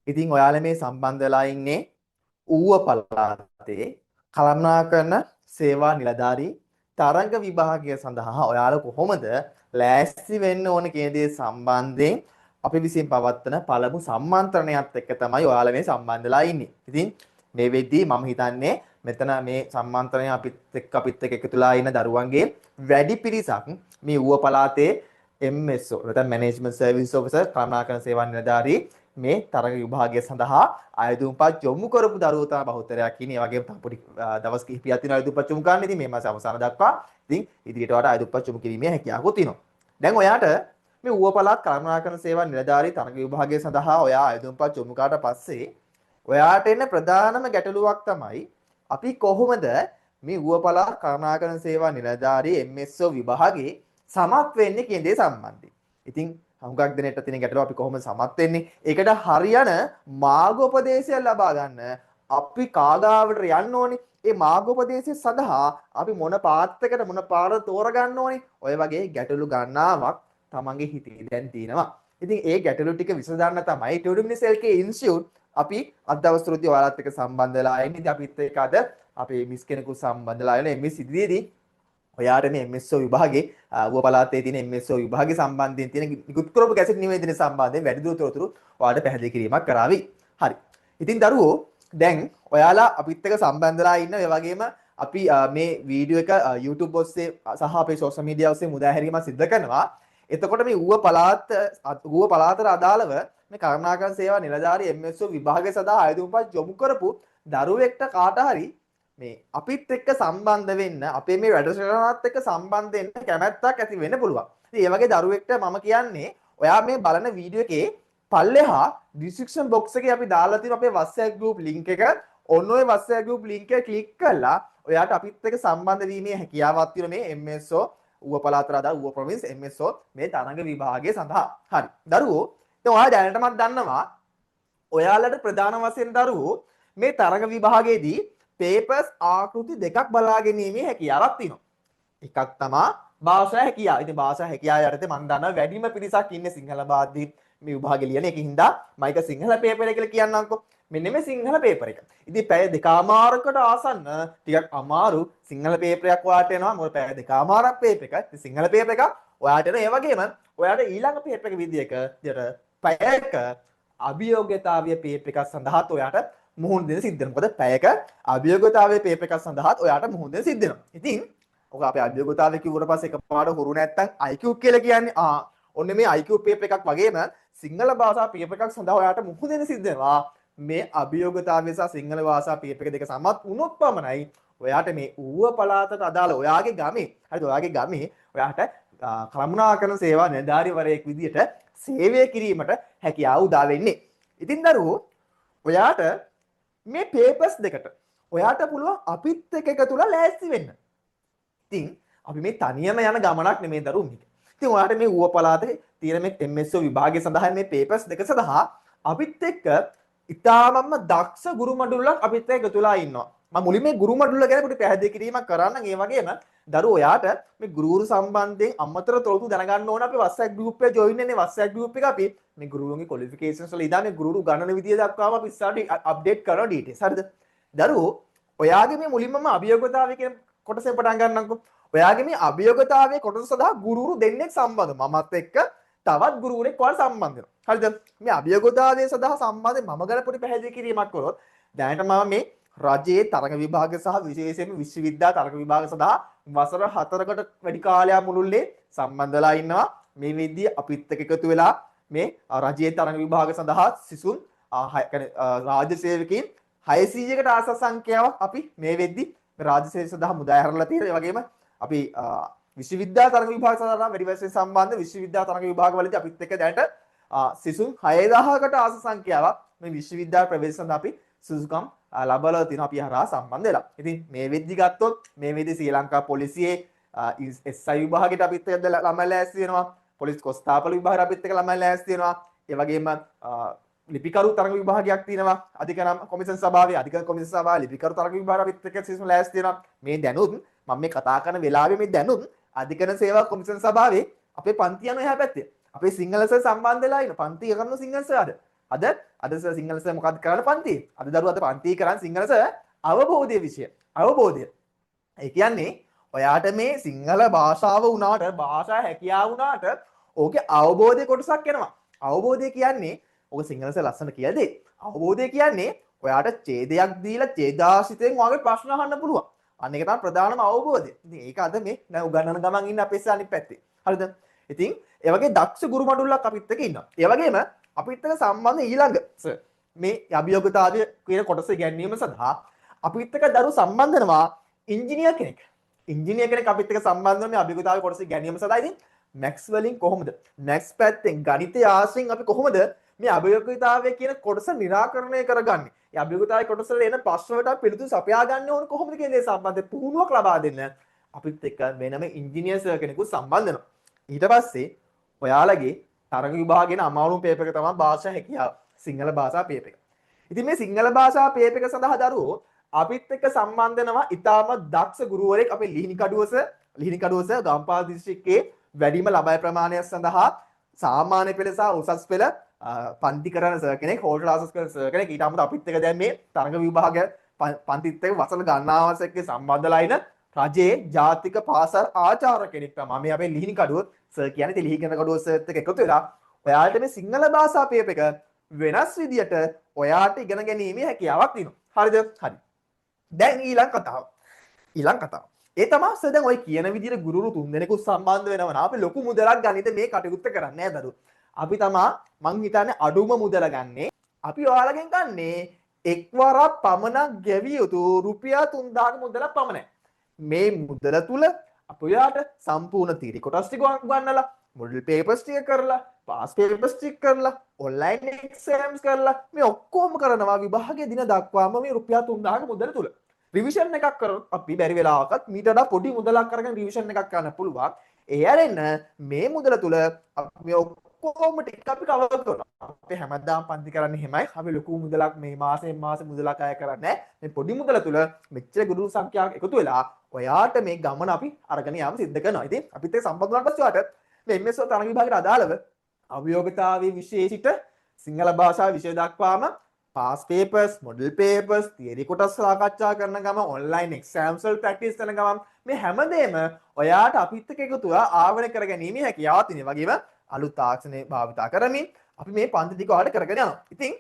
ඉතින් ඔයාලා මේ සම්බන්ධ වෙලා ඉන්නේ ඌව පළාතේ කළමනාකරන සේවා නිලධාරී තරඟ විභාගය සඳහා ඔයාලා කොහොමද ලෑස්ති වෙන්න ඕන කියන දේ සම්බන්ධයෙන් අපි විසින් පවත්වන පළමු සම්මන්ත්‍රණයත් එක්ක තමයි ඔයාලා මේ සම්බන්ධ වෙලා ඉන්නේ. ඉතින් මේ වෙද්දී මම හිතන්නේ මෙතන මේ සම්මන්ත්‍රණය අපිත් එක්ක එකතුලා ඉන්න දරුවන්ගේ වැඩි පිරිසක් මේ ඌව පළාතේ MSO නැත්නම් මැනේජ්මන්ට් සර්විස් ඔෆිසර් කළමනාකරන සේවා නිලධාරී මේ තරඟ විභාගය සඳහා ආයුධුම්පත් යොමු කරපු දරුවෝ තමයි බහුතරයක් ඉන්නේ. ඒ වගේම තව පොඩි දවස් කිහිපයක් තියෙනවා ආයුධුම්පත් යොමු කරන්න. ඉතින් මේ මාස අවසාන දක්වා ඉතින් ඉදිරියට වඩා ආයුධුම්පත් යොමු කිරීමේ හැකියාවක් තියෙනවා. දැන් ඔයාට මේ ඌව පළාත් කළමනාකරන සේවා නිලධාරී තරඟ විභාගය සඳහා ඔයා ආයුධුම්පත් යොමු කරාට පස්සේ ඔයාට එන ප්‍රධානම ගැටලුවක් තමයි අපි කොහොමද මේ ඌව පළාත් කළමනාකරන සේවා නිලධාරී MSO විභාගේ සමත් වෙන්නේ කියන දේ සම්බන්ධයෙන්. ඉතින් හුඟක් දෙනෙක්ට තියෙන ගැටලුව අපි කොහොමද සමත් වෙන්නේ? ඒකට හරියන මාර්ගෝපදේශය ලබා ගන්න අපි කාගාවට යන්න ඕනේ. ඒ මාර්ගෝපදේශය සඳහා අපි මොන පාත්‍රයකට මොන පාර තෝරගන්න ඕනේ? ඔය වගේ ගැටලු ගණනාවක් තමන්ගේ හිතේ දැන් තියෙනවා. ඉතින් ඒ ගැටලු ටික විසඳන්න තමයි ටියුඩමිනිස් එල්කේ ඉන්ස්ටිටියුට් අපි අද දවස් තුනදී ඔයාලත් එක්ක සම්බන්ධ වෙලා ඉන්නේ. ඉතින් අපිත් එක්ක අද අපේ මිස් කෙනෙකුත් සම්බන්ධ වෙලා ඉන්නේ. මේ සිදුවේදී ඔයාට මේ MSO විභාගේ ඌව පළාතේ තියෙන MSO විභාගේ සම්බන්ධයෙන් තියෙන නිකුත් කරපු ගැසට් නිවේදනය සම්බන්ධයෙන් වැඩිදුර තොරතුරු ඔයාලට පැහැදිලි කිරීමක් කරાવી. හරි. ඉතින් දරුවෝ දැන් ඔයාලා අපිත් එක්ක සම්බන්ධ වෙලා ඉන්න ඒ වගේම අපි මේ වීඩියෝ එක YouTube ඔස්සේ සහ අපේ සෝෂල් මීඩියා ඔස්සේ මුදා හැරීමක් සිදු කරනවා. එතකොට මේ ඌව පළාතට අදාළව මේ කළමනාකරන සේවා නිලධාරී MSO විභාගය සඳහා ආයුධුම්පත් යොමු කරපු දරුවෙක්ට කාට හරි මේ අපිත් එක්ක සම්බන්ධ වෙන්න අපේ මේ වැඩසටහනත් එක්ක සම්බන්ධ වෙන්න කැමැත්තක් ඇති වෙන්න පුළුවන්. ඉතින් ඒ වගේ දරුවෙක්ට මම කියන්නේ ඔයා මේ බලන වීඩියෝ එකේ පල්ලෙහා ඩිස්ක්‍රිප්ෂන් බොක්ස් එකේ අපි දාලා තියෙන අපේ WhatsApp group link එක ඔන්න ඔය WhatsApp group link එක ක්ලික් කරලා ඔයාට අපිත් එක්ක සම්බන්ධ වීමේ හැකියාවක් තියෙන මේ MSO ඌව පළාතට අදාළ ඌව ප්‍රොවින්ස් MSO මේ තරඟ විභාගය සඳහා. හරි. දරුවෝ දැන් ඔයා දැනටමත් දන්නවා ඔයාලට ප්‍රධාන වශයෙන් දරුවෝ මේ තරඟ විභාගයේදී papers ආකෘති දෙකක් බලා ගැනීමේ හැකියාවක් තියෙනවා. එකක් තමයි භාෂා හැකියාව. ඉතින් භාෂා හැකියාව යටතේ මම දන්නවා වැඩිම පිරිසක් ඉන්නේ සිංහල භාෂාවෙන් මේ විභාගෙ ලියන. ඒකින්ද මම එක සිංහල පේපර් එක කියලා කියන්නම්කෝ. මෙන්න මේ සිංහල පේපර් එක. ඉතින් පැය දෙකමාරකට ආසන්න ටිකක් අමාරු සිංහල පේපරයක් ඔයාලට එනවා. මොකද පැය දෙකමාරක් පේපර් එකක්. ඉතින් සිංහල පේපර් එකක් ඔයාලට එන ඒ වගේම ඔයාලට ඊළඟ පේපර් එක විදිහක පැයක අභියෝග්‍යතාවය පේපර් එකක් සඳහාත් ඔයාලට මුහුණ දෙන්න සිද්ධ වෙනවා. මොකද පැයක අභියෝගතාවයේ පේපර් එකක් සඳහාත් ඔයාට මුහුණ දෙන්න සිද්ධ වෙනවා. ඉතින් ඔක අපේ අභියෝගතාවය කිව්වට පස්සේ එකපාරට හුරු නැත්තම් IQ කියලා කියන්නේ ඔන්න මේ IQ පේපර් එකක් වගේම සිංහල භාෂා පේපර් එකක් සඳහා ඔයාට මුහුණ දෙන්න සිද්ධ වෙනවා. මේ අභියෝගතාවය සහ සිංහල භාෂා පේපර් එක දෙක සමත් වුණොත් පමණයි ඔයාට මේ ඌව පළාතට අදාළ ඔයාගේ ගමේ හරිද ඔයාගේ ගමේ ඔයාට කළමනාකරන සේවා නිලධාරීවරයෙක් විදියට සේවය කිරීමට හැකියාව උදා වෙන්නේ. ඉතින් දරුවෝ ඔයාට මේ පේපර්ස් දෙකට ඔයාට පුළුවන් අපිත් එක්ක එකතුලා ලෑස්ති වෙන්න. ඉතින් අපි මේ තනියම යන ගමනක් නෙමෙයි දරුවෝ මේක. ඉතින් ඔයාට මේ ඌව පළාතේ තියෙන මේ MSO විභාගය සඳහා මේ පේපර්ස් දෙක සඳහා අපිත් එක්ක ඉතාමත්ම දක්ෂ ගුරු මඩුල්ලක් අපිත් එක්ක එකතුලා ඉන්නවා. මම මුලින්ම මේ ගුරු මඩුල්ල ගැන පොඩි පැහැදිලි කිරීමක් කරන්නම්. ඒ වගේම දරුවෝ ඔයාට මේ ගුරුවරු සම්බන්ධයෙන් අමතර තොරතුරු දැනගන්න ඕන අපි WhatsApp group එකේ join වෙන්නේ. WhatsApp group එක අපි මේ ගුරුවරුන්ගේ qualifications වල ඉඳන් මේ ගුරුවරු ගණන විදිය දක්වාම අපි ඉස්සරහට අප්ඩේට් කරනවා details. හරිද? දරුවෝ ඔයාගේ මේ මුලින්මම අභියෝගතාවය කියන කොටසෙන් පටන් ගන්නම්කෝ. ඔයාගේ මේ අභියෝගතාවයේ කොටස සඳහා ගුරුවරු දෙන්නෙක් සම්බන්ධ. මමත් එක්ක තවත් ගුරුවරෙක් ඔයාලා සම්බන්ධ වෙනවා. හරිද? මේ අභියෝගතාවය සඳහා සම්බන්ධයෙන් මම ගැන පොඩි පැහැදිලි කිරීමක් කරොත් දැනට මම මේ රජයේ තරඟ විභාග සහ විශේෂයෙන්ම විශ්වවිද්‍යාල තරඟ විභාග සඳහා වසර 4කට වැඩි කාලයක් මුළුල්ලේ සම්බන්ධ වෙලා ඉන්නවා. මේ වෙද්දී අපිත් එක්ක එකතු වෙලා මේ රජයේ තරඟ විභාග සඳහා සිසුන් රාජ්‍ය සේවකයන් 600කට ආසන්න සංඛ්‍යාවක් අපි මේ වෙද්දී රාජ්‍ය සේවය සඳහා මුදා හැරලා තියෙනවා. ඒ වගේම අපි විශ්වවිද්‍යාල තරඟ විභාග සඳහා වැඩි වශයෙන් සම්බන්ධ විශ්වවිද්‍යාල තරඟ විභාග වලදී අපිත් එක්ක දැනට සිසුන් 6000කට ආසන්න සංඛ්‍යාවක් මේ විශ්වවිද්‍යාල ප්‍රවේශ සඳහා අපි සුසුකම් ලබලා තියෙනවා අපි හරහා සම්බන්ධ වෙලා. ඉතින් මේ වෙද්දි ගත්තොත් මේ වෙද්දි ශ්‍රී ලංකා පොලිසියේ SI විභාගයට අපිත් එක්ක ළමයි ලෑස්ති වෙනවා. පොලිස් කොස්තාපල විභාගයට අපිත් එක්ක ළමයි ලෑස්ති වෙනවා. ඒ වගේම ලිපිකරු තරඟ විභාගයක් තියෙනවා. අධිකරණ කොමිෂන් සභාවේ අධිකරණ කොමිෂන් සභාව ලිපිකරු තරඟ විභාගයට අපිත් එක්ක සිසුන් ලෑස්ති වෙනවා. මේ දැනුත් මම මේ කතා කරන වෙලාවේ මේ දැනුත් අධිකරණ සේවා කොමිෂන් සභාවේ අපේ පන්ති යන එහා පැත්තේ අපේ සිංහල සර් සම්බන්ධ වෙලා ඉන්න පන්ති කරන සිංහල සර්ද අද සිංහල සර් මොකක්ද කරන්න පන්තියේ? අද දරුවෝ අද පන්තියේ කරන් සිංහල සර් අවබෝධයේ විෂය. අවබෝධය. ඒ කියන්නේ ඔයාට මේ සිංහල භාෂාව වුණාට භාෂා හැකියාව වුණාට ඕකේ අවබෝධය කොටසක් එනවා. අවබෝධය කියන්නේ ඕක සිංහල සර් ලස්සන කියලා දෙයි. අවබෝධය කියන්නේ ඔයාට ඡේදයක් දීලා ඡේදාශ්‍රිතයෙන් ඔයාගේ ප්‍රශ්න අහන්න පුළුවන්. අන්න ඒක තමයි ප්‍රධානම අවබෝධය. ඉතින් ඒක අද මේ දැන් උගන්වන ගමන් ඉන්න අපේ අනිත් පැත්තේ. හරිද? ඉතින් ඒ වගේ දක්ෂ ගුරු මඩුල්ලක් අපිත් එක්ක ඉන්නවා. ඒ වගේම අපිත් එක්ක සම්බන්ධ ඊළඟ මේ අභියෝගතාවය කියන කොටස ගැනීම සඳහා අපිත් එක්ක දරු සම්බන්ධ වෙනවා ඉංජිනේර් කෙනෙක්. ඉංජිනේර් කෙනෙක් අපිත් එක්ක සම්බන්ධ වෙන මේ අභියෝගතාවය කොටස ගැනීම සඳහා ඉතින් මැක්ස් වලින් කොහොමද? මැක්ස් පැත්තෙන් ගණිතය ආශ්‍රයෙන් අපි කොහොමද මේ අභියෝගතාවය කියන කොටස निराකරණය කරගන්නේ? මේ අභියෝගතාවය කොටස වල එන ප්‍රශ්න වලට පිළිතුරු සපයා ගන්න ඕන කොහොමද කියන දේ සම්බන්ධ පුහුණුවක් ලබා දෙන්න අපිත් එක්ක වෙනම ඉංජිනේර් සර් කෙනෙකුත් සම්බන්ධ වෙනවා. ඊට පස්සේ ඔයාලගේ තරග විභාගයෙන් අමාරුම පේපර් එක තමයි භාෂා හැකියාව. සිංහල භාෂා පේපර් එක. ඉතින් මේ සිංහල භාෂා පේපර් එක සඳහා දරුවෝ අපිත් එක්ක සම්බන්ධ වෙනවා ඊටාම දක්ෂ ගුරුවරයෙක් අපේ ලිහිණිකඩුවස ගම්පහ දිස්ත්‍රික්කයේ වැඩිම ළමයි ප්‍රමාණය සඳහා සාමාන්‍ය පෙළ සහ උසස් පෙළ පන්ති කරන සර් කෙනෙක්, හෝල් ක්ලාසස් කරන සර් කෙනෙක්. ඊට අමතරව අපිත් එක්ක දැන් මේ තරග විභාගය පන්තිත් එක්ක වසර ගණනාවක් එක්ක සම්බන්ධලා ඉන රජයේ ජාතික පාසල් ආචාර්ය කෙනෙක් තමයි මේ අපේ ලිහිණිකඩුව සර් කියන්නේ. ඉතින් ලිහිණිකඩුව සර්ත් එක්ක එකතු වෙලා ඔයාලට මේ සිංහල භාෂා පේපර් එක වෙනස් විදියට ඔයාට ඉගෙන ගැනීමේ හැකියාවක් තියෙනවා. හරිද? හරි. දැන් ඊළඟ කතාව. ඒ තමයි සර් දැන් ඔය කියන විදිහට ගුරුවරු තුන්දෙනෙකුත් සම්බන්ධ වෙනවා නම් අපි ලොකු මුදලක් ගනිත මේ කටයුත්ත කරන්නේ නැහැ දරුවෝ. අපි තමා මං හිතන්නේ අඩුම මුදල ගන්නේ. අපි ඔයාලගෙන් ගන්නේ එක්වරක් පමණක් ගෙවිය යුතු රුපියල් 3000 මුදලක් පමණයි. මේ මුදල තුල අපි ඔයාට සම්පූර්ණ තීරි කොටස් ටික ගන්නලා මොඩල් පේපර්ස් ටික කරලා පාස් පේපර්ස් ටික කරලා ඔන්ලයින් එක්සෑම්ස් කරලා මේ ඔක්කොම කරනවා විභාගයේ දින දක්වාම මේ රුපියල් 3000 මුදල තුල. රිවිෂන් එකක් කරොත් අපි බැරි වෙලාවකත් මීට වඩා පොඩි මුදලක් අරගෙන රිවිෂන් එකක් කරන්න පුළුවන්. ඒ ඇරෙන්න මේ මුදල තුල අපි ඔක්කොම ටික අපි කවර් කරනවා. අපි හැමදාම පන්ති කරන්නේ එහෙමයි. අපි ලොකු මුදලක් මේ මාසෙන් මාස මුදලක් අය කරන්නේ නැහැ. මේ පොඩි මුදල තුල මෙච්චර ගුරු සංඛ්‍යාවක් එකතු වෙලා ඔයාට මේ ගමන අපි අරගෙන යාම සිද්ධ කරනවා. ඉතින් අපිත් එක්ක සම්බන්ධ වුණාට පස්සේ ඔයාට මේ MS තරග විභාගයට අදාළව අභියෝගතාවයේ විශේෂිත සිංහල භාෂාව විෂය දක්වාම pass papers, model papers, theory කොටස් සාකච්ඡා කරන ගම, ඔන්ලයින් එක්සෑම්ස් වල ප්‍රැක්ටිස් කරන ගම මේ හැමදේම ඔයාට අපිත් එක්ක එකතු වෙලා ආවරණය කරගැනීමේ හැකියාවක් තියෙනවා. වගේම අලුත් තාක්ෂණය භාවිතා කරමින් අපි මේ පන්ති ටික ඔයාලට කරගෙන යනවා. ඉතින්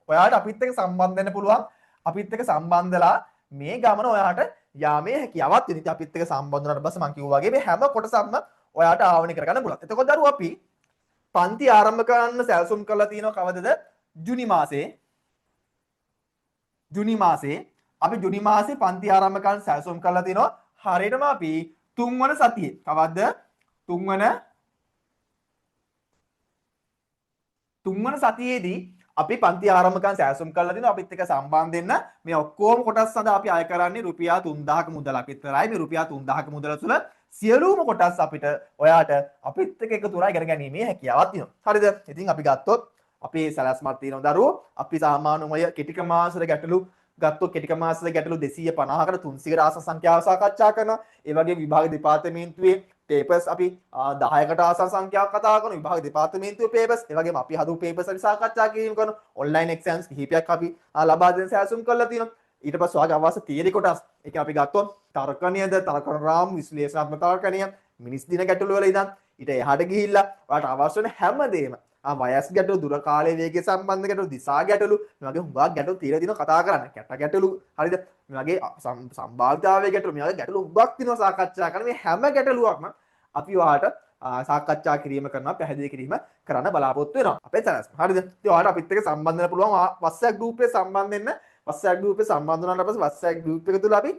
ඔයාට අපිත් එක්ක සම්බන්ධ වෙන්න පුළුවන්. අපිත් එක්ක සම්බන්ධලා මේ ගමන ඔයාට යාමේ හැකියාවක් තියෙනවා. ඉතින් අපිත් එක්ක සම්බන්ධ වුණාට පස්සේ මම කිව්වා වගේ මේ හැම කොටසක්ම ඔයාට ආවරණය කරගන්න පුළුවන්. එතකොට දරුවෝ අපි පන්ති ආරම්භ කරන්න සැලසුම් කරලා තියෙනවා කවදද? ජුනි මාසේ අපි ජුනි මාසේ පන්ති ආරම්භ කරන්න සැලසුම් කරලා තිනවා. හරියටම අපි 3 වන සතියේ. කවද්ද? 3 වන සතියේදී අපි පන්ති ආරම්භ කරන්න සැලසුම් කරලා තිනවා. අපිත් එක්ක සම්බන්ධ වෙන්න මේ ඔක්කොම කොටස් සඳහා අපි අය කරන්නේ රුපියල් 3000ක මුදලක් විතරයි. මේ රුපියල් 3000ක මුදල තුල සියලුම කොටස් අපිට ඔයාට අපිත් එක්ක එකතු වෙලා ඉගෙන ගැනීමේ හැකියාවක් තියෙනවා. හරිද? ඉතින් අපි ගත්තොත් අපේ සැලැස්මක් තියෙනවා දරුවෝ. අපි සාමාන්‍යයෙන් ඔය කෙටික මාසවල ගැටලු ගත්තොත් කෙටික මාසවල ගැටලු 250කට 300කට ආසන සංඛ්‍යාව සාකච්ඡා කරනවා. ඒ වගේ විභාග දෙපාර්තමේන්තුවේ පේපර්ස් අපි 10කට ආසන සංඛ්‍යාවක් කතා කරනවා. විභාග දෙපාර්තමේන්තුවේ පේපර්ස්, ඒ වගේම අපි හදපු පේපර්ස් අපි සාකච්ඡා කිරීම කරනවා. ඔන්ලයින් එක්සෑම්ස් කිහිපයක් අපි ලබා දෙන සැලසුම් කරලා තියෙනවා. ඊට පස්සේ ඔයාගේ අවශ්‍ය තියරි කොටස් ඒක අපි ගත්තොත් තර්කණියද, තර්කන රාමු, විශ්ලේෂණාත්මක තර්කණිය, මිනිස් දින ගැටලු වල ඉඳන් ඊට එහාට ගිහිල්ලා ඔයාලට අවශ්‍ය වෙන හැමදේම වයස් ගැටලු, දුර කාලයේ වේගය සම්බන්ධ ගැටලු, දිසා ගැටලු, මේ වගේ හුඟක් ගැටලු තියෙලා දිනවා කතා කරන්න. කැට ගැටලු, හරිද? මේ වගේ සම්භාවිතාවයේ ගැටලු, මේ වගේ ගැටලු හුඟක් තියෙනවා සාකච්ඡා කරන්න. මේ හැම ගැටලුවක්ම අපි ඔයාලට සාකච්ඡා කිරීම කරනවා, පැහැදිලි කිරීම කරන්න බලාපොරොත්තු වෙනවා. අපේ channel. හරිද? ඉතින් ඔයාලට අපිත් එක්ක සම්බන්ධ වෙන්න පුළුවන්. WhatsApp group එකේ සම්බන්ධ වෙන්න. WhatsApp group එකේ සම්බන්ධ වුණාට පස්සේ WhatsApp group එක තුල අපි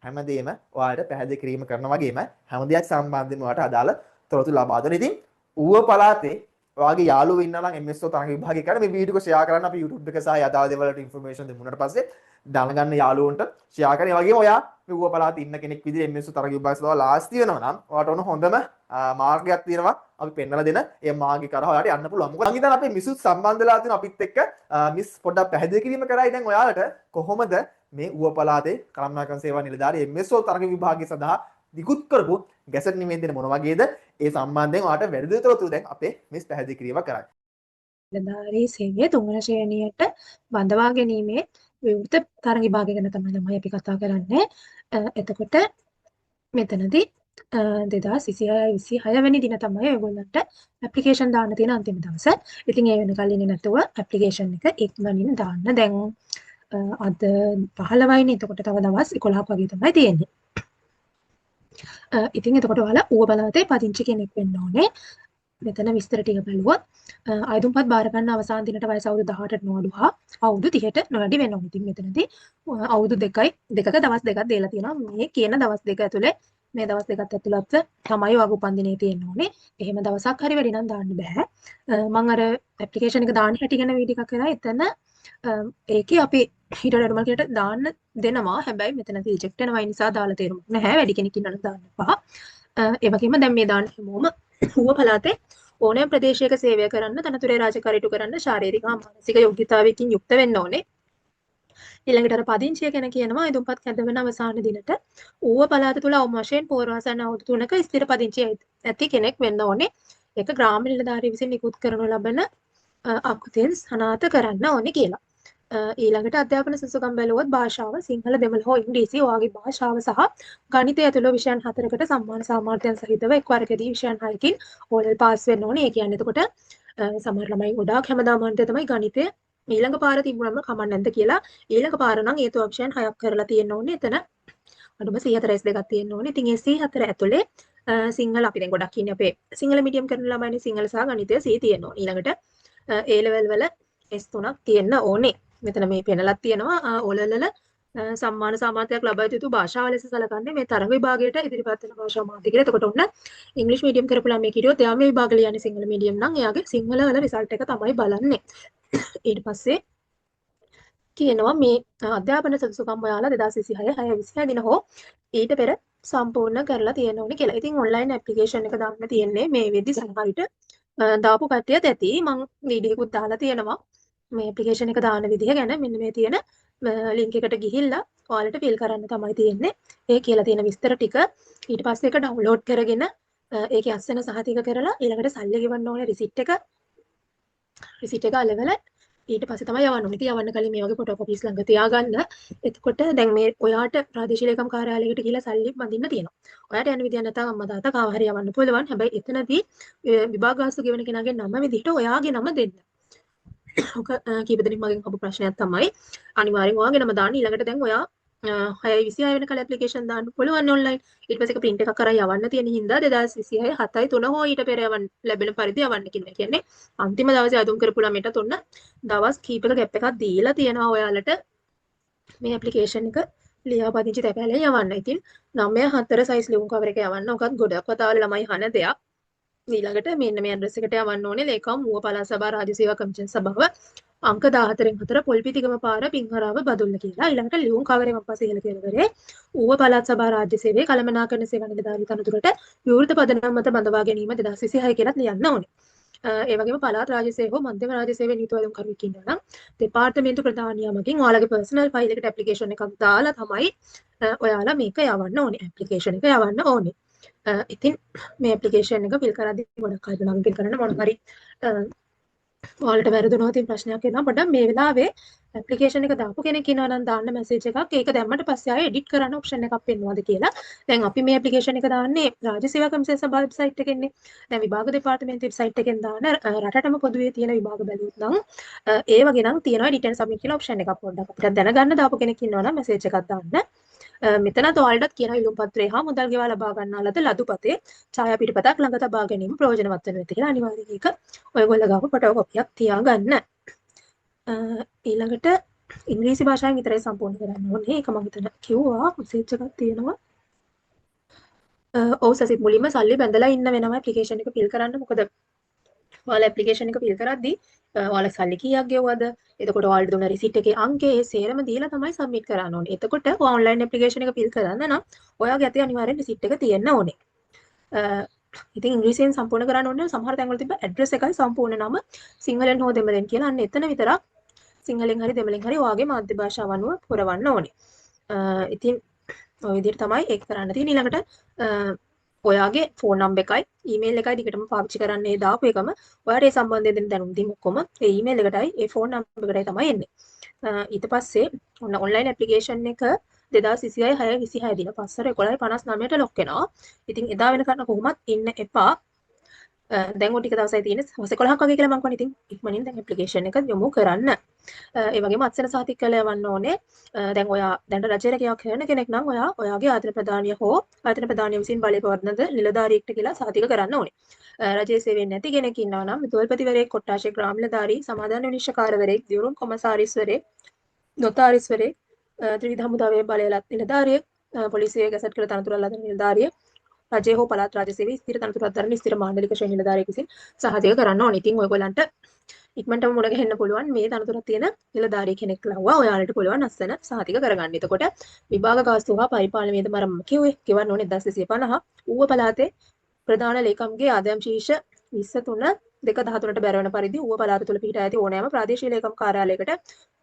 හැමදේම ඔයාලට පැහැදිලි කිරීම කරනවා වගේම හැම දෙයක් සම්බන්ධයෙන් ඔයාලට අදාළ තොරතුරු ලබා දෙනවා. ඉතින් ඌව පළාතේ ඔයාගේ යාළුවෝ ඉන්නවා නම් MS තරඟ විභාගය කරන මේ වීඩියෝ එක ෂෙයා කරන්න අපි YouTube එක සහ අදාළ දේවල් වලට ඉන්ෆර්මේෂන් දෙමුණාට පස්සේ දැනගන්න යාළුවන්ට ෂෙයා කරන්න. ඒ වගේම ඔයා මේ ඌව පළාතේ ඉන්න කෙනෙක් විදිහට MS තරඟ විභාගය සඳහා ලාස්ති වෙනවා නම් ඔයාට ඕන හොඳම මාර්ගයක් තියෙනවා. අපි පෙන්වලා දෙන ඒ මාර්ගය කරා ඔයාලට යන්න පුළුවන්. මොකද මම හිතන්නේ අපේ මිසුත් සම්බන්ධලා තියෙන අපිත් එක්ක මිස් පොඩ්ඩක් පැහැදිලි කිරීම කරයි දැන් ඔයාලට කොහොමද මේ ඌව පළාතේ කළමනාකරණ සේවා නිලධාරී MS තරඟ විභාගය සඳහා නිකුත් කරපු ගැසට් නිවේදනය මොන වගේද ඒ සම්බන්ධයෙන් ඔයාලට වැඩි තොරතුරු දැන් අපේ මිස් පැහැදිලි කිරීම කරයි. නිලධාරී සේවය තුන්වන ශ්‍රේණියට බඳවා ගැනීමේ විවෘත තරඟ විභාගය ගැන තමයි අපි කතා කරන්නේ. එතකොට මෙතනදී 2026 වෙනි දින තමයි ඔයගොල්ලන්ට ඇප්ලිකේෂන් දාන්න තියෙන අන්තිම දවස. ඉතින් ඒ වෙනකල් ඉන්නේ නැතුව ඇප්ලිකේෂන් එක ඉක්මනින් දාන්න. දැන් අද 15යිනේ. එතකොට තව දවස් 11ක් වගේ තමයි තියෙන්නේ. ඉතින් එතකොට ඔයාලා ඌව පළාතේ පදිංචි කෙනෙක් වෙන්න ඕනේ. මෙතන විස්තර ටික බලුවොත් අයදුම්පත් බාර ගන්න අවසාන දිනට වයස අවුරුදු 18ට නොඅඩු හා අවුරුදු 30ට නොවැඩි වෙන්න ඕනේ. ඉතින් මෙතනදී අවුරුදු දෙකක දවස් දෙකක් දීලා තියෙනවා. මේ කියන දවස් දෙක ඇතුලේ මේ දවස් දෙකත් ඇතුළත තමයි වගේ උපන්දිනේ තියෙන්න ඕනේ. එහෙම දවසක් හරි වැඩි නම් දාන්න බෑ. මම අර ඇප්ලිකේෂන් එක දාන්න හැටි ගැන වීඩියෝ එකක් කරා. එතන ඒකේ අපි ඊට වඩා මල්කේට දාන්න දෙනවා. හැබැයි මෙතනදී රිජෙක්ට් වෙනවා. ඒ නිසා දාලා තේරුම් නැහැ. වැඩි කෙනෙක් ඉන්නනම් දාන්න එපා. ඒ වගේම දැන් මේ දාන්න හැමෝම ඌව පළාතේ ඕනෑම ප්‍රදේශයක සේවය කරන්න, තනතුරේ රාජකාරීටු කරන්න ශාරීරික හා මානසික යෝග්‍යතාවයකින් යුක්ත වෙන්න ඕනේ. ඊළඟට අර පදිංචිය ගැන කියනවා ඉදුම්පත් කැඳවන අවසාන දිනට ඌව පළාත තුල අවම වශයෙන් පෝරවාසන අවුරුදු 3ක ස්ථිර පදිංචිය ඇති කෙනෙක් වෙන්න ඕනේ. ඒක ග්‍රාම නිලධාරී විසින් නිකුත් කරනු ලබන අකුතෙන් සනාථ කරන්න ඕනේ කියලා. ඊළඟට අධ්‍යාපන සුසුකම් බැලුවොත් භාෂාව සිංහල දෙමළ හෝ ඉංග්‍රීසි ඔයගේ භාෂාව සහ ගණිතය ඇතුළු විෂයන් 4කට සම්මාන සාමර්ථ්‍යයන් සහිතව එක් වරකදී විෂයන් 6කින් ඕලෙල් පාස් වෙන්න ඕනේ. ඒ කියන්නේ එතකොට සමහර ළමයි ගොඩාක් හැමදාම අන්තය තමයි ගණිතය ඊළඟ පාර තිබුණම කමක් නැද්ද කියලා ඊළඟ පාර නම් ඒතු ඔප්ෂන් 6ක් කරලා තියෙන්න ඕනේ. එතන අඩුම 142ක් තියෙන්න ඕනේ. ඉතින් ඒ 104 ඇතුලේ සිංහල අපි දැන් ගොඩක් ඉන්නේ අපේ සිංහල මීඩියම් කරන ළමයිනේ සිංහල සහ ගණිතය C තියෙන්න ඕනේ. ඊළඟට A level වල S3ක් තියෙන්න ඕනේ. මෙතන මේ පෙනලක් තියෙනවා ඕලෙවල් සම්මාන සාමාර්ථයක් ලබා යුතු භාෂාව ලෙස සැලකන්නේ මේ තරඟ විභාගයට ඉදිරිපත් වෙන භාෂා මාධ්‍ය කියලා. එතකොට ඔන්න ඉංග්‍රීසි මීඩියම් කරපු ළමයෙක් හිටියොත් එයා මේ විභාග ලියන්නේ සිංහල මීඩියම් නම් එයාගේ සිංහල වල රිසල්ට් එක තමයි බලන්නේ. ඊට පස්සේ කියනවා මේ අධ්‍යාපන සුසුකම් ඔයාලා 2026 6 දින හෝ ඊට පෙර සම්පූර්ණ කරලා තියෙන්න ඕනේ කියලා. ඉතින් ඔන්ලයින් ඇප්ලිකේෂන් එක දාන්න තියෙන්නේ මේ වෙද්දි සමහරවිට දාපු කට්ටියත් ඇති. මම වීඩියෝ එකකුත් දාලා තියෙනවා. මේ ඇප්ලිකේෂන් එක දාන විදිහ ගැන මෙන්න මේ තියෙන ලින්ක් එකට ගිහිල්ලා ඔයාලට ෆිල් කරන්න තමයි තියෙන්නේ. ඒ කියලා තියෙන විස්තර ටික ඊට පස්සේ ඒක ඩවුන්ලෝඩ් කරගෙන ඒකේ අස්සන සහතික කරලා ඊළඟට සල්ලි ගෙවන්න ඕනේ රිසිට් එක අලෙවල ඊට පස්සේ තමයි යවන්න ඕනේ. ඉතින් යවන්න කලින් මේ වගේ ෆොටෝ කොපීස් ළඟ තියාගන්න. එතකොට දැන් මේ ඔයාට ප්‍රාදේශීය ලේකම් කාර්යාලයකට ගිහිල්ලා සල්ලි බඳින්න තියෙනවා. ඔයාට යන්න විදියක් නැත්නම් අම්මා තාත්තා කාව හරි යවන්න පුළුවන්. හැබැයි එතනදී විභාගාස්තු ගෙවන කෙනාගේ නම විදිහට ඔයාගේ නම දෙන්න. ඔක කීප දෙනෙක් මගෙන් අහපු ප්‍රශ්නයක් තමයි. අනිවාර්යෙන් ඔයාගේ නම දාන්න. ඊළඟට දැන් ඔයා 6:26 වෙනකල් ඇප්ලිකේෂන් දාන්න පුළුවන් ඔන්ලයින්. ඊට පස්සේ ඒක print එකක් කරන් යවන්න තියෙන හින්දා 2026 7:03 හෝ ඊට පෙර යවන්න ලැබෙන පරිදි යවන්න කියලා. කියන්නේ අන්තිම දවසේ අදුම් කරපු ළමයට ඔන්න දවස් කීපක ගැප් එකක් දීලා තියෙනවා ඔයාලට මේ ඇප්ලිකේෂන් එක ලියාපදිංචි තැපැලේ යවන්න. ඉතින් 9:4 සයිස් ලියුම් කවර එක යවන්න. ඔකත් ගොඩක් වතාවල ළමයි අහන දෙයක්. ඊළඟට මෙන්න මේ ඇඩ්‍රස් එකට යවන්න ඕනේ. ලේකම් ඌව පළාත් සභා රාජ්‍ය සේවා කමිෂන් සභාව අංක 14න් 4 පොල්පිටිගම පාර පිංහරාව බදුල්ල කියලා. ඊළඟට ලියුම් කවරේ මම පස්සේ ඉහළ කියනවරේ ඌව පළාත් සභා රාජ්‍ය සේවයේ කළමනාකරණ සේවා නිලධාරී තනතුරට විවෘත පදනම මත බඳවා ගැනීම 2026 කියලාත් ලියන්න ඕනේ. ඒ වගේම පළාත් රාජ්‍ය සේවය හෝ මධ්‍යම රාජ්‍ය සේවයේ නීති වලුම් කරුවෙක් ඉන්නවා නම් දෙපාර්තමේන්තු ප්‍රධානියාමකින් ඔයාලගේ පර්සනල් ෆයිල් එකට ඇප්ලිකේෂන් එකක් දාලා තමයි ඔයාලා මේක යවන්න ඕනේ. ඇප්ලිකේෂන් එක යවන්න ඕනේ. ඉතින් මේ ඇප්ලිකේෂන් එක ෆිල් කරද්දී ගොඩක් අය නම් ෆිල් කරන්න මොන හරි ඔයාලට වැරදුනොත් ඉතින් ප්‍රශ්නයක් එනවා. පොඩ්ඩක් මේ වෙලාවේ ඇප්ලිකේෂන් එක දාපු කෙනෙක් ඉන්නවා නම් දාන්න මැසේජ් එකක්. ඒක දැම්මට පස්සේ ආයෙ එඩිට් කරන්න ඔප්ෂන් එකක් පෙන්වනවාද කියලා. දැන් අපි මේ ඇප්ලිකේෂන් එක දාන්නේ රාජ්‍ය සේවා කමිෂන් සභාව වෙබ්සයිට් එකෙන්නේ. දැන් විභාග දෙපාර්තමේන්තු වෙබ්සයිට් එකෙන් දාන රටටම පොදුවේ තියෙන විභාග බැලුවොත් නම් ඒ වගේ නම් තියෙනවා එඩිට් ඇන්ඩ් සබ්මිට් කියලා ඔප්ෂන් එකක්. පොඩ්ඩක් අපිට දැනගන්න දාපු කෙනෙක් ඉන්නවා නම් මැසේජ් එකක් දාන්න. මෙතනත් ඔයාලටත් කියන ඉලුම් පත්‍රය හා මුදල් ගෙවා ලබා ගන්නා ලද ලදුපතේ ඡායා පිටපතක් ළඟ තබා ගැනීම ප්‍රයෝජනවත් වෙනවා කියලා අනිවාර්යයෙන් ඒක ඔයගොල්ලෝ ගාව ෆොටෝ කොපියක් තියාගන්න. ඊළඟට ඉංග්‍රීසි භාෂාවෙන් විතරයි සම්පූර්ණ කරන්න ඕනේ. ඒක මම හිතන කිව්වා මෙසේජ් එකක් තියෙනවා. ඔව් සසිත් මුලින්ම සල්ලි බැඳලා ඉන්න වෙනවා ඇප්ලිකේෂන් එක ෆිල් කරන්න. මොකද ඔයාලා ඇප්ලිකේෂන් එක ෆිල් කරද්දී ඔයාලා සල්ලි කීයක් ගෙවුවද? එතකොට ඔයාලට දුන්න රිසිට් එකේ අංකය ඒ සේරම දීලා තමයි සබ්මිට් කරන්න ඕනේ. එතකොට ඔයා ඔන්ලයින් ඇප්ලිකේෂන් එක ෆිල් කරන්න නම් ඔයාගේ අතේ අනිවාර්යෙන් රිසිට් එක තියෙන්න ඕනේ. ඉතින් ඉංග්‍රීසියෙන් සම්පූර්ණ කරන්න ඕනේ. සමහර තැන්වල තිබ්බ ඇඩ්‍රස් එකයි සම්පූර්ණ නම සිංහලෙන් හෝ දෙමළෙන් කියලා. අන්න එතන විතරක් සිංහලෙන් හරි දෙමළෙන් හරි ඔයාගේ මාධ්‍ය භාෂාව අනුව පුරවන්න ඕනේ. ඉතින් ඔය විදිහට තමයි ඒක කරන්න තියෙන්නේ. ඊළඟට ඔයාගේ ෆෝන් නම්බර් එකයි ඊමේල් එකයි දිගටම පාවිච්චි කරන්නේ දාපු එකම ඔයාට ඒ සම්බන්ධයෙන් දෙන දැනුම් දීම ඔක්කොම ඒ ඊමේල් එකටයි ඒ ෆෝන් නම්බර් එකටයි තමයි එන්නේ. ඊට පස්සේ ඔන්න ඔන්ලයින් ඇප්ලිකේෂන් එක 2026 6 26 දින 5 11:59ට ලොක් වෙනවා. ඉතින් එදා වෙනකන් කොහොමත් ඉන්න එපා. දැන් ඔය ටික දවසයි තියෙන්නේ. හවස 11ක් වගේ කියලා මම කියන්නේ. ඉතින් ඉක්මනින් දැන් ඇප්ලිකේෂන් එක යොමු කරන්න. ඒ වගේම අත්සන සහතික කරලා යවන්න ඕනේ. දැන් ඔයා දැන් රජයේ රැකියාව කරන කෙනෙක් නම් ඔයාගේ ආයතන ප්‍රධානිය හෝ ආයතන ප්‍රධානිය විසින් බලය පවත්වන නිලධාරියෙක්ට කියලා සහතික කරන්න ඕනේ. රජයේ සේවයෙන් නැති කෙනෙක් ඉන්නවා නම් විදුහල්පතිවරයෙක්, කොට්ටාශේ ග්‍රාම නිලධාරී, සමාදාන විනිශ්චයකාරවරයෙක්, දියුරුම් කොමසාරිස්වරයෙක්, නොතාරිස්වරයෙක්, ත්‍රිවිධ හමුදාවේ බලයලත් නිලධාරියෙක්, පොලිසියේ ගැසට් කළ තනතුරු ලද නිලධාරියෙක්, රජයේ හෝ පළාත් රාජ්‍ය සේවයේ ස්ථිර තනතුරක් දරන ස්ථිර මාණ්ඩලික ශ්‍රේණි නිලධාරියෙක් විසින් සහතික කරන්න ඕනේ. ඉතින් ඔයගොල්ලන්ට ඉක්මනටම මුණ ගැහෙන්න පුළුවන් මේ තනතුරක් තියෙන නිලධාරිය කෙනෙක් ලව්වා ඔයාලට පුළුවන් අස්සන සහතික කරගන්න. එතකොට විභාග ගාස්තු හා පරිපාලන වේද මරම කිව්වේ ගෙවන්න ඕනේ 1250. ඌව පළාතේ ප්‍රධාන ලේකම්ගේ ආදායම් ශීර්ෂ 23 213ට බැරවන පරිදි ඌව පළාත තුළ පිහිටා ඇති ඕනෑම ප්‍රාදේශීය ලේකම් කාර්යාලයකට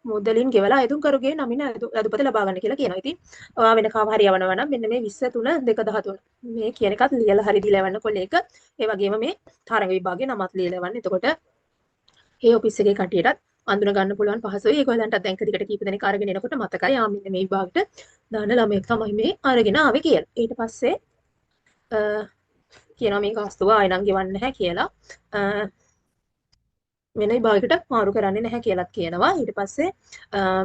මුදලින් ගෙවලා අයදුම්කරුගේ නමින් අදුපත ලබා ගන්න කියලා කියනවා. ඉතින් ඔයා වෙන කාව හරි යවනවා නම් මෙන්න මේ 23 213 මේ කියන එකත් ලියලා හරි දීලා යවන්න කොලේක. ඒ වගේම මේ තරඟ විභාගයේ නමත් ලියලා යවන්න. එතකොට ඒ ඔෆිස් එකේ කට්ටියටත් අඳුන ගන්න පුළුවන් පහසුයි. ඒගොල්ලන්ට දැන් දිගට කීප දෙනෙක් අරගෙන එනකොට මතකයි ආ මෙන්න මේ විභාගයට දාන ළමයෙක් තමයි මේ අරගෙන ආවේ කියලා. ඊට පස්සේ කියනවා මේ ගාස්තුව ආයෙ නම් ගෙවන්න නැහැ කියලා. වෙන විභාගයකට මාරු කරන්නේ නැහැ කියලාත් කියනවා. ඊට පස්සේ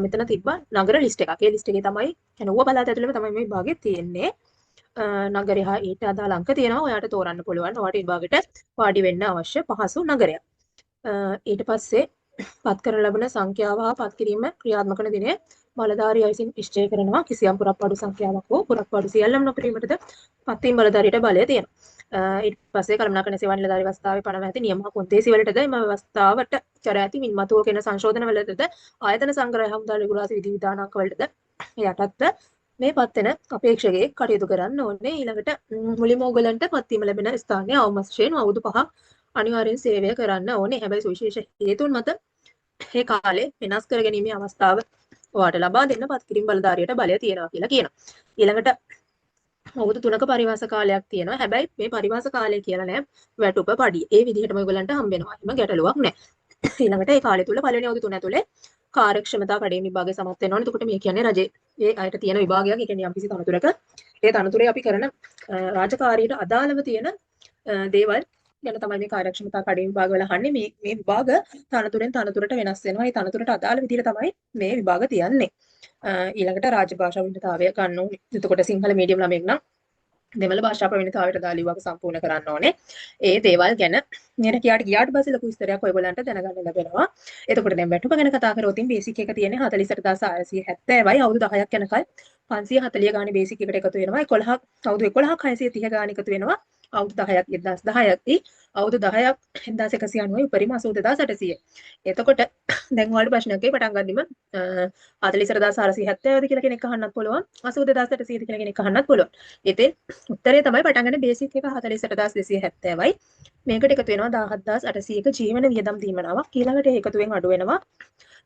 මෙතන තිබ්බා නගර ලිස්ට් එකක්. ඒ ලිස්ට් එකේ තමයි ඌව පළාත ඇතුළේම තමයි මේ විභාගෙ තියෙන්නේ. නගරය හා ඊට අදාළ අංක තියෙනවා. ඔයාට තෝරන්න පුළුවන්. ඔයාට විභාගයට වාඩි වෙන්න අවශ්‍ය පහසු නගරයක්. ඊට පස්සේ පත් කරන ලබන සංඛ්‍යාව හා පත් කිරීම ක්‍රියාත්මක වන දිනය බලධාරියා විසින් නිශ්චය කරනවා. කිසියම් පුරප්පාඩු සංඛ්‍යාවක් හෝ පුරප්පාඩු සියල්ලම නොකිරීමටද පත්වීම් බලධාරියට බලය තියෙනවා. ඊට පස්සේ කළමනාකරණ සේවා නිලධාරී වස්තාවේ පනව ඇති නියම කොන්දේසි වලටද එම වස්තාවට කර ඇති මින්මතුව කියන සංශෝධන වලටද ආයතන සංග්‍රහය හමුදා රෙගුලාසි විධි විධානාංක වලටද යටත්ව මේ පත් වෙන අපේක්ෂකයෙක් කටයුතු කරන්න ඕනේ. ඊළඟට මුලින්ම ඕගලන්ට පත්වීම ලැබෙන ස්ථානයේ අවම වශයෙන් අවුරුදු 5ක් අනිවාර්යෙන් සේවය කරන්න ඕනේ. හැබැයි සුවිශේෂ හේතුන් මත මේ කාලේ වෙනස් කර ගැනීමේ අවස්ථාව ඔයාට ලබා දෙන්න පත් කිරීම බලධාරියට බලය තියෙනවා කියලා කියනවා. ඊළඟට අවුරුදු 3ක පරිවාස කාලයක් තියෙනවා. හැබැයි මේ පරිවාස කාලය කියලා නෑ වැටුප පඩිය. ඒ විදිහටම ඔයගලන්ට හම්බ වෙනවා. එහෙම ගැටලුවක් නෑ. ඊළඟට ඒ කාලය තුල පළවෙනි අවුරුදු 3 ඇතුලේ කාර්යක්ෂමතා කඩේම විභාගය සමත් වෙනවා. එතකොට මේ කියන්නේ රජේ ඒ අයට තියෙන විභාගයක්. ඒ කියන්නේ යම්කිසි තනතුරක ඒ තනතුරේ අපි කරන රාජකාරියට අදාළව තියෙන දේවල් ගැන තමයි මේ කාර්යක්ෂමතා කඩේ විභාග වල අහන්නේ. මේ විභාග තනතුරෙන් තනතුරට වෙනස් වෙනවා. ඒ තනතුරට අදාළ විදිහට තමයි මේ විභාග තියන්නේ. ඊළඟට රාජ්‍ය භාෂා විද්‍යාවය ගන්න ඕනේ. එතකොට සිංහල මීඩියම් ළමෙක් නම් දෙමළ භාෂා ප්‍රවීණතාවයට අදාළ විභාග සම්පූර්ණ කරන්න ඕනේ. ඒ දේවල් ගැන මෙන්න ගියාට පස්සේ ලොකු විස්තරයක් ඔයගොල්ලන්ට දැනගන්න ලැබෙනවා. එතකොට දැන් වැටුප ගැන කතා කරොත් බේසික් එක තියෙන්නේ 48670යි අවුරුදු 10ක් යනකල් 540 ගානේ බේසික් එකට එකතු වෙනවා. 11ක් අවුරුදු 11ක් 630 ගානේ එකතු වෙනවා. අවුරුදු 10ක් 2010ක් අවුරුදු 10ක් 1190යි උපරිම 82800. එතකොට දැන් ඔයාලට ප්‍රශ්නයක් පටන් ගන්නෙම 44470ද කියලා කෙනෙක් අහන්නත් පුළුවන්. 82800ද කියලා කෙනෙක් අහන්නත් පුළුවන්. ඉතින් උත්තරේ තමයි පටන් ගන්න බේසික් එක 48270යි. මේකට එකතු වෙනවා 17800ක ජීවන වියදම් දීමනාවක්. ඊළඟට ඒකතුවෙන් අඩු වෙනවා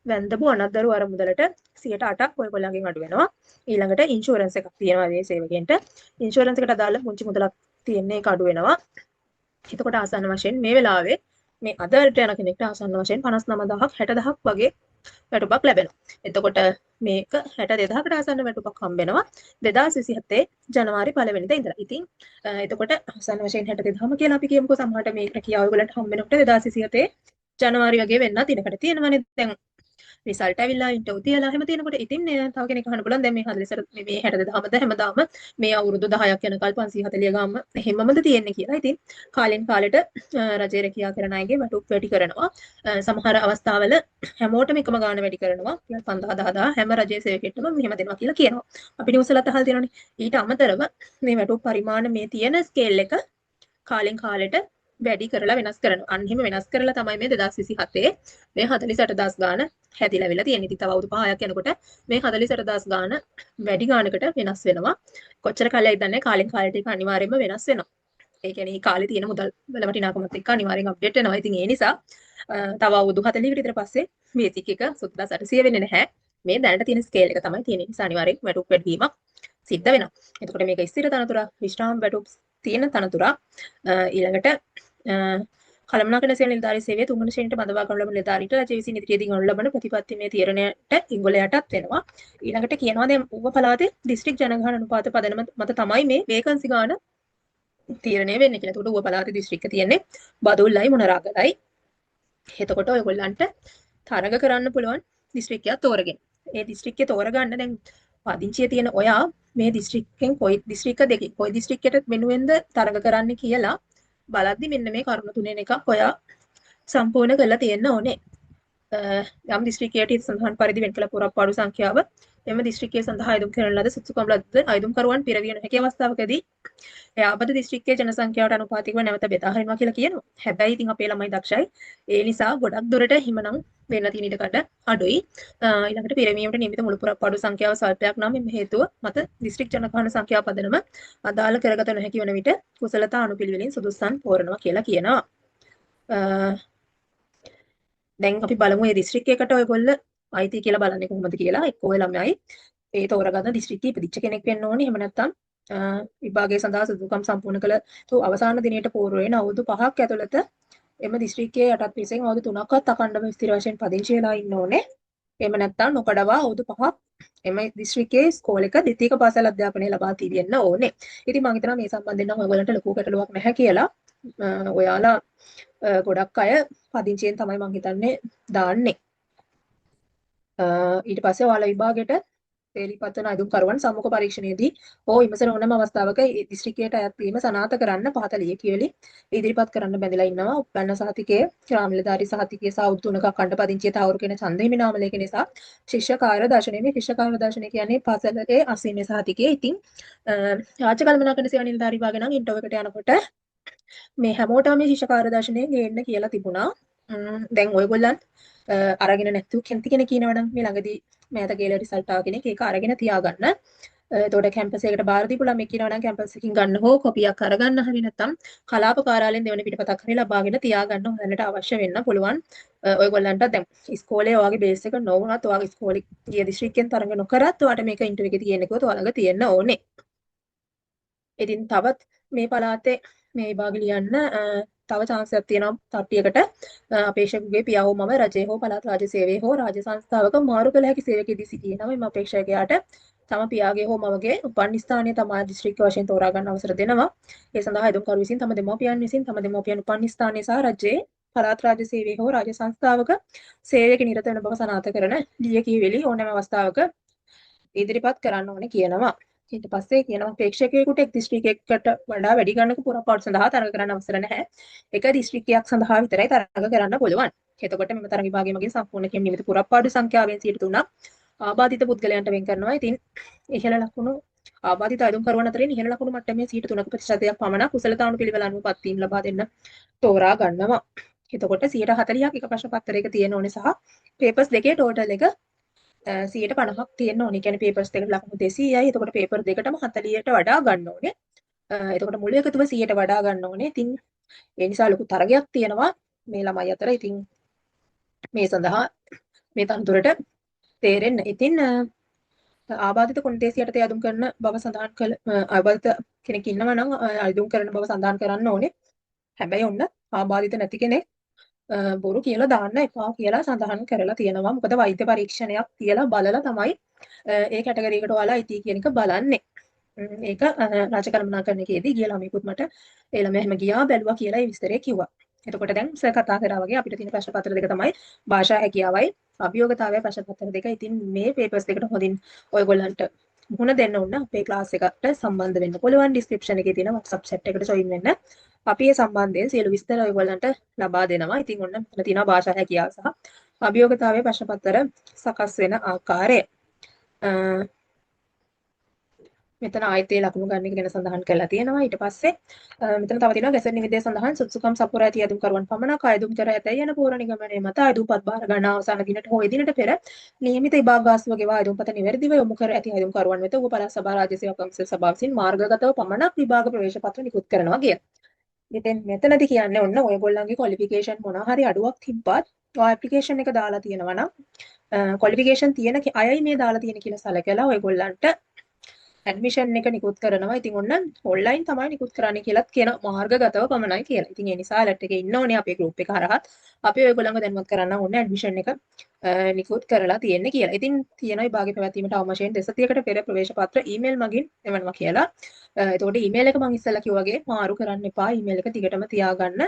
වැන්දපු අනද්දරු අරමුදලට 8%ක් ඔයගොල්ලන්ගෙන් අඩු වෙනවා. ඊළඟට ඉන්ෂුරන්ස් එකක් තියෙනවා මේ සේවකයන්ට. ඉන්ෂුරන්ස් එකට අදාළ පුංචි මුදලක් තියෙන්නේ ඒක අඩු වෙනවා. එතකොට ආසන්න වශයෙන් මේ වෙලාවේ මේ අදට යන කෙනෙක්ට ආසන්න වශයෙන් 59000ක් 60000ක් වගේ වැටුපක් ලැබෙනවා. එතකොට මේක 62000කට ආසන්න වැටුපක් හම්බ වෙනවා 2027 ජනවාරි 1 වෙනිදා ඉඳලා. ඉතින් එතකොට ආසන්න වශයෙන් 62000ම කියලා අපි කියමුකෝ සමහරට මේ රැකියාව ඔයගලන්ට හම්බ වෙනකොට 2027 ජනවාරි වගේ වෙන්නත් ඉඩකට තියෙනවානේ. දැන් රිසල්ට් ඇවිල්ලා ඉන්ටර්විව් තියලා එහෙම තියෙනකොට ඉතින් තව කෙනෙක් අහන්න පුළුවන් දැන් මේ 40 මේ 62000ද හැමදාම මේ අවුරුදු 10ක් යනකල් 540 ගාම එහෙමමද තියෙන්නේ කියලා. ඉතින් කාලෙන් කාලෙට රජයේ රැකියාව කරන අයගේ වැටුප් වැඩි කරනවා. සමහර අවස්ථාවල හැමෝටම එකම ගාණ වැඩි කරනවා. 5000 හැම රජයේ සේවකයෙක්ටම මෙහෙම දෙනවා කියලා කියනවා. අපි නිවුස්වලත් අහලා තියෙනවානේ. ඊට අමතරව මේ වැටුප් පරිමාණ මේ තියෙන ස්කේල් එක කාලෙන් කාලෙට වැඩි කරලා වෙනස් කරනවා. අන්න එහෙම වෙනස් කරලා තමයි මේ 2027 මේ 48000 ගාන හැදිලාවිලා තියෙන්නේ. ඉතින් තව අවුරුදු 5ක් යනකොට මේ 48000 ගාන වැඩි ගානකට වෙනස් වෙනවා. කොච්චර කාලයක්ද දන්නේ කාලෙන් කාලෙට ඒක අනිවාර්යයෙන්ම වෙනස් වෙනවා. ඒ කියන්නේ මේ කාලේ තියෙන මුදල් වල වටිනාකමත් එක්ක අනිවාර්යෙන් අප්ඩේට් වෙනවා. ඉතින් ඒ නිසා තව අවුරුදු 40කට විතර පස්සේ බේසික් එක 7800 වෙන්නේ නැහැ. මේ දැනට තියෙන ස්කේල් එක තමයි තියෙන්නේ. ඒ නිසා අනිවාර්යෙන් වැටුප් වැඩිවීමක් සිද්ධ වෙනවා. එතකොට මේක ස්ථිර තනතුර විශ්‍රාම වැටුප් තියෙන තනතුරක්. ඊළඟට කළමනාකරණ සේවන නිලධාරී සේවයේ තුන්වන ශ්‍රේණියට බඳවා ගනු ලබන නිලධාරීට රජය විසින් ඉදිරියේදී ගනු ලබන ප්‍රතිපත්තිමය තීරණයට ඉංගොලයටත් වෙනවා. ඊළඟට කියනවා දැන් ඌව පළාතේ දිස්ත්‍රික් ජනගහන අනුපාත පදනම මත තමයි මේ වේකන්සි ගාන තීරණය වෙන්නේ කියලා. එතකොට ඌව පළාතේ දිස්ත්‍රික්ක තියෙන්නේ බදුල්ලයි මොනරාගලයි. එතකොට ඔයගොල්ලන්ට තරඟ කරන්න පුළුවන් දිස්ත්‍රික්කයක් තෝරගෙන. ඒ දිස්ත්‍රික්කේ තෝරගන්න දැන් පදිංචිය තියෙන ඔයා මේ දිස්ත්‍රික්කෙන් කොයි දිස්ත්‍රික්ක දෙකේ කොයි දිස්ත්‍රික්කයට වෙනුවෙන්ද තරඟ කරන්න කියලා බලද්දි මෙන්න මේ කරුණු තුනෙන් එකක් ඔයා සම්පූර්ණ කරලා තියෙන්න ඕනේ. යම් දිස්ත්‍රික්කයට සඳහන් පරිදි වෙන් කළ පුරප්පාඩු සංඛ්‍යාව එම දිස්ත්‍රික්කයේ සඳහා අයදුම් කරන ලද සුසුකම් ලද්ද අයදුම්කරුවන් පිරවිය නොහැකි අවස්ථාවකදී එයාපත දිස්ත්‍රික්කයේ ජන සංඛ්‍යාවට අනුපාතිකව නැවත බෙදා හරිනවා කියලා කියනවා. හැබැයි ඉතින් අපේ ළමයි දක්ෂයි. ඒ නිසා ගොඩක් දුරට හිමනම් වෙන්න තියෙන ඉඩකඩ අඩුයි. ඊළඟට පිරවීමට නියමිත මුළු පුරප්පාඩු සංඛ්‍යාව සල්පයක් නම් මේ හේතුව මත දිස්ත්‍රික් ජනගහන සංඛ්‍යාව පදනම අදාළ කරගත නොහැකි වන විට කුසලතා අනුපිළිවෙලින් සුදුස්සන් තෝරනවා කියලා කියනවා. දැන් අපි බලමු මේ දිස්ත්‍රික්කයකට ඔයගොල්ලෝ අයිති කියලා බලන්නේ කොහොමද කියලා. එක්කෝ ඔය ළමයි ඒ තෝරගන්න දිස්ත්‍රික්කයේ ඉපදිච්ච කෙනෙක් වෙන්න ඕනේ. එහෙම නැත්නම් විභාගයේ සඳහා සුදුසුකම් සම්පූර්ණ කළ අවසාන දිනයට පූර්ව වෙන අවුරුදු 5ක් ඇතුළත එම දිස්ත්‍රික්කයේ යටත් පිරිසෙන් අවුරුදු 3ක්වත් අඛණ්ඩව ස්ථිර වශයෙන් පදිංචි වෙලා ඉන්න ඕනේ. එහෙම නැත්නම් නොකඩවා අවුරුදු 5ක් එම දිස්ත්‍රික්කයේ ස්කෝලේක ද්විතීක පාසල් අධ්‍යාපනය ලබා තියෙන්න ඕනේ. ඉතින් මම හිතනවා මේ සම්බන්ධයෙන් නම් ඔයගොල්ලන්ට ලොකු ගැටලුවක් නැහැ කියලා. ඔයාලා ගොඩක් අය පදිංචියෙන් තමයි මම හිතන්නේ දාන්නේ. ඊට පස්සේ ඔයාලා විභාගයට තේරිපත් වන අයදුම්කරුවන් සම්මුඛ පරීක්ෂණයේදී හෝ විමසන ඕනෑම අවස්ථාවක දිස්ත්‍රික්කයට අයත් වීම සනාථ කරන්න පහත ලියකියවලි ඉදිරිපත් කරන්න බැඳලා ඉන්නවා. උප්පන්න සහතිකයේ ශ්‍රාමිලධාරී සහතිකයේ සහ අවුරුදු 3ක අඛණ්ඩ පදිංචිය තහවුරු කරන ඡන්ද හිමි නාම ලේඛනය සහ ශිෂ්‍ය කාර්ය දර්ශනය. මේ ශිෂ්‍ය කාර්ය දර්ශනය කියන්නේ පාසලේ අසීමේ සහතිකයේ. ඉතින් රාජ්‍ය කළමනාකරණ සේවා නිලධාරී විභාග නම් ඉන්ටර්වයුව එකට යනකොට මේ හැමෝටම මේ ශිෂ්‍ය කාර්ය දර්ශනය ගේන්න කියලා තිබුණා. දැන් ඔයගොල්ලන් අරගෙන නැතු කැමති කෙනෙක් කියනවනම් මේ ළඟදී මෑත කියලා රිසල්ට් ආව කෙනෙක් ඒක අරගෙන තියාගන්න. එතකොට කැම්පස් එකකට බාර දීපු ළමෙක් කියනවනම් කැම්පස් එකකින් ගන්න හෝ කොපියක් අරගන්න හරි නැත්නම් කලාප කාර්යාලයෙන් දෙවන පිටපතක් හරි ලබාගෙන තියාගන්න හොඳට අවශ්‍ය වෙන්න පුළුවන්. ඔයගොල්ලන්ට දැන් ඉස්කෝලේ ඔයාගේ බේස් එක නොවුනත් ඔයාගේ ඉස්කෝලේ ගිය දිස්ත්‍රික්කෙන් තරඟ නොකරත් ඔයාට මේක ඉන්ටර්වියු එකේ තියෙන්න කිව්වොත් ඔයාලඟ තියෙන්න ඕනේ. ඉතින් තවත් මේ පළාතේ මේ විභාග ලියන්න තව chance එකක් තියෙනවා තට්ටියකට අපේක්ෂකගේ පියා හෝ මව රජයේ හෝ පළාත් රාජ්‍ය සේවයේ හෝ රාජ්‍ය සංස්ථාවක මාරු කළ හැකි සේවකයෙකුදී සිටිනවා. මේ අපේක්ෂකයාට තම පියාගේ හෝ මවගේ උපන් ස්ථානීය තමා දිස්ත්‍රික්ක වශයෙන් තෝරා ගන්න අවසර දෙනවා. ඒ සඳහා අයදුම්කරු විසින් තම දෙමව්පියන් විසින් තම දෙමව්පියන් උපන් ස්ථානයේ සහ රජයේ පළාත් රාජ්‍ය සේවයේ හෝ රාජ්‍ය සංස්ථාවක සේවයක නිරත වෙන බව සනාථ කරන ලියකියවිලි ඕනෑම අවස්ථාවක ඉදිරිපත් කරන්න ඕනේ කියනවා. ඊට පස්සේ කියනවා ප්‍රේක්ෂකයෙකුට එක් දිස්ත්‍රික්කයකට වඩා වැඩි ගණනක පුරප්පාඩු සඳහා තරඟ කරන්න අවසර නැහැ. එක දිස්ත්‍රික්කයක් සඳහා විතරයි තරඟ කරන්න පුළුවන්. එතකොට මෙම තරඟ විභාගයේ මගින් සම්පූර්ණ කිරීම නිමිති පුරප්පාඩු සංඛ්‍යාවෙන් 3% ආබාධිත පුද්ගලයන්ට වෙන් කරනවා. ඉතින් ඉහළ ලකුණු ආබාධිත අයදුම්කරුවන් අතරින් ඉහළ ලකුණු මට්ටමේ 3% පමණ කුසලතාවුණු පිළිවෙල අනුව පත්වීම් ලබා දෙන්න තෝරා ගන්නවා. එතකොට 140ක් එක ප්‍රශ්න පත්‍රයක තියෙන ඕනේ සහ පේපර්ස් දෙකේ ටෝටල් එක 150ක් තියෙන්න ඕනේ. කියන්නේ පේපර්ස් දෙකට ලකුණු 200යි. එතකොට පේපර් දෙකටම 40ට වඩා ගන්න ඕනේ. එතකොට මුළු එකතුව 100ට වඩා ගන්න ඕනේ. ඉතින් ඒ නිසා ලොකු තරගයක් තියෙනවා මේ ළමයි අතර. ඉතින් මේ සඳහා මේ තනතුරට තේරෙන්න. ඉතින් ආබාධිත කොන්දේසි යටතේ අයදුම් කරන බව සඳහන් කළ ආබාධිත කෙනෙක් ඉන්නවා නම් අයදුම් කරන බව සඳහන් කරන්න ඕනේ. හැබැයි ඔන්න ආබාධිත නැති කෙනෙක් බොරු කියලා දාන්න එපා කියලා සඳහන් කරලා තියෙනවා. මොකද වෛද්‍ය පරීක්ෂණයක් කියලා බලලා තමයි ඒ කැටගරි එකට ඔයාලා IT කියන එක බලන්නේ. ඒක රාජකල්පනාකරණයේදී ගිය ළමයෙකුත් මට ඒ ළමයා එහෙම ගියා බැලුවා කියලා ඒ විස්තරය කිව්වා. එතකොට දැන් සර් කතා කරා වගේ අපිට තියෙන ප්‍රශ්න පත්‍ර දෙක තමයි භාෂා හැකියාවයි අභියෝගතාවය ප්‍රශ්න පත්‍ර දෙක. ඉතින් මේ පේපර්ස් දෙකට හොඳින් ඔයගොල්ලන්ට මුහුණ දෙන්න ඕන අපේ ක්ලාස් එකට සම්බන්ධ වෙන්න පුළුවන්. ඩිස්ක්‍රිප්ෂන් එකේ තියෙන WhatsApp chat එකට join වෙන්න. අපි ඒ සම්බන්ධයෙන් සියලු විස්තර ඔයගොල්ලන්ට ලබා දෙනවා. ඉතින් ඔන්න මෙතන තියෙනවා භාෂා හැකියාව සහ අභියෝගතාවයේ ප්‍රශ්න පත්‍ර සකස් වෙන ආකාරය. මෙතන ආයතයේ ලකුණු ගන්න එක ගැන සඳහන් කරලා තියෙනවා. ඊට පස්සේ මෙතන තව තියෙනවා ගැසට් නිවිදේ සඳහන් සුදුසුකම් සපුරා ඇති අයදුම්කරුවන් පමණක් අයදුම් කර ඇතැයි යන පූර්ණ නිගමනය මත අයදුම්පත් බාර ගන්න අවසාන දිනට හෝ එදිනට පෙර නියමිත විභාග ගාස්තුව ගෙවා අයදුම්පත නිවැරදිව යොමු කර ඇති අයදුම්කරුවන් වෙත උප පළාත් සභා රාජ්‍ය සේවා කමිෂන් සභාව විසින් මාර්ගගතව පමණක් විභාග ප්‍රවේශ පත්‍ර නිකුත් කරනවා කිය. ඉතින් මෙතනදී කියන්නේ ඔන්න ඔයගොල්ලන්ගේ ක්වොලිෆිකේෂන් මොනවා හරි අඩුවක් තිබ්බත් ඔය ඇප්ලිකේෂන් එක දාලා තියෙනවා නම් ක්වොලිෆිකේෂන් තියෙන අයයි මේ දාලා තියෙන කියලා සැලකලා ඔයගොල්ලන්ට ඇඩ්මිෂන් එක නිකුත් කරනවා. ඉතින් ඔන්න ඔන්ලයින් තමයි නිකුත් කරන්න කියලාත් කියන මාර්ගගතව පමණයි කියලා. ඉතින් ඒ නිසා alert එකේ ඉන්න ඕනේ අපේ group එක හරහා. අපි ඔයගොල්ලන්ව දැනුවත් කරන්න ඕනේ ඇඩ්මිෂන් එක නිකුත් කරලා තියෙන්නේ කියලා. ඉතින් තියෙන විභාගෙ පැවැත්වීමට අවම වශයෙන් දෙසතියකට පෙර ප්‍රවේශ පත්‍ර ඊමේල් මගින් එවනවා කියලා. එතකොට ඊමේල් එක මම ඉස්සෙල්ලා කිව්වා වගේ මාරු කරන්න එපා. ඊමේල් එක දිගටම තියාගන්න.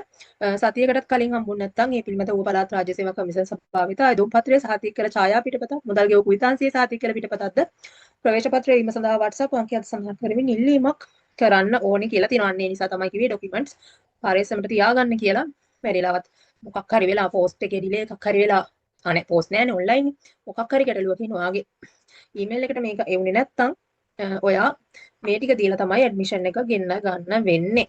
සතියකටත් කලින් හම්බුනේ නැත්නම් ඒ පිළිබඳ ඌව පළාත් රාජ්‍ය සේවා කමිෂන් සභාවිත අයදුම් පත්‍රයේ සහතික කළ ඡායා පිටපත මුදල් ගෙවූ කුයිතාන්සියේ සහතික කළ පිටපතක්ද ප්‍රවේශ පත්‍රය වීම සඳහා WhatsApp අංකයත් සඳහන් කරමින් ඉල්ලීමක් කරන්න ඕනේ කියලා තියෙනවා. ඒ නිසා තමයි කිව්වේ ડોකියුමන්ට්ස් පරේසමට තියාගන්න කියලා. බැරිලාවත් මොකක් හරි වෙලා පෝස්ට් එකේ ඩිලේ එකක් හරි වෙලා අනේ පෝස්ට් නෑනේ ඔන්ලයින් මොකක් හරි ගැටලුවක් එනවා ආගේ ඊමේල් එකට මේක එවුනේ නැත්තම් ඔයා මේ ටික දීලා තමයි ඇඩ්මිෂන් එක ගෙන්න ගන්න වෙන්නේ.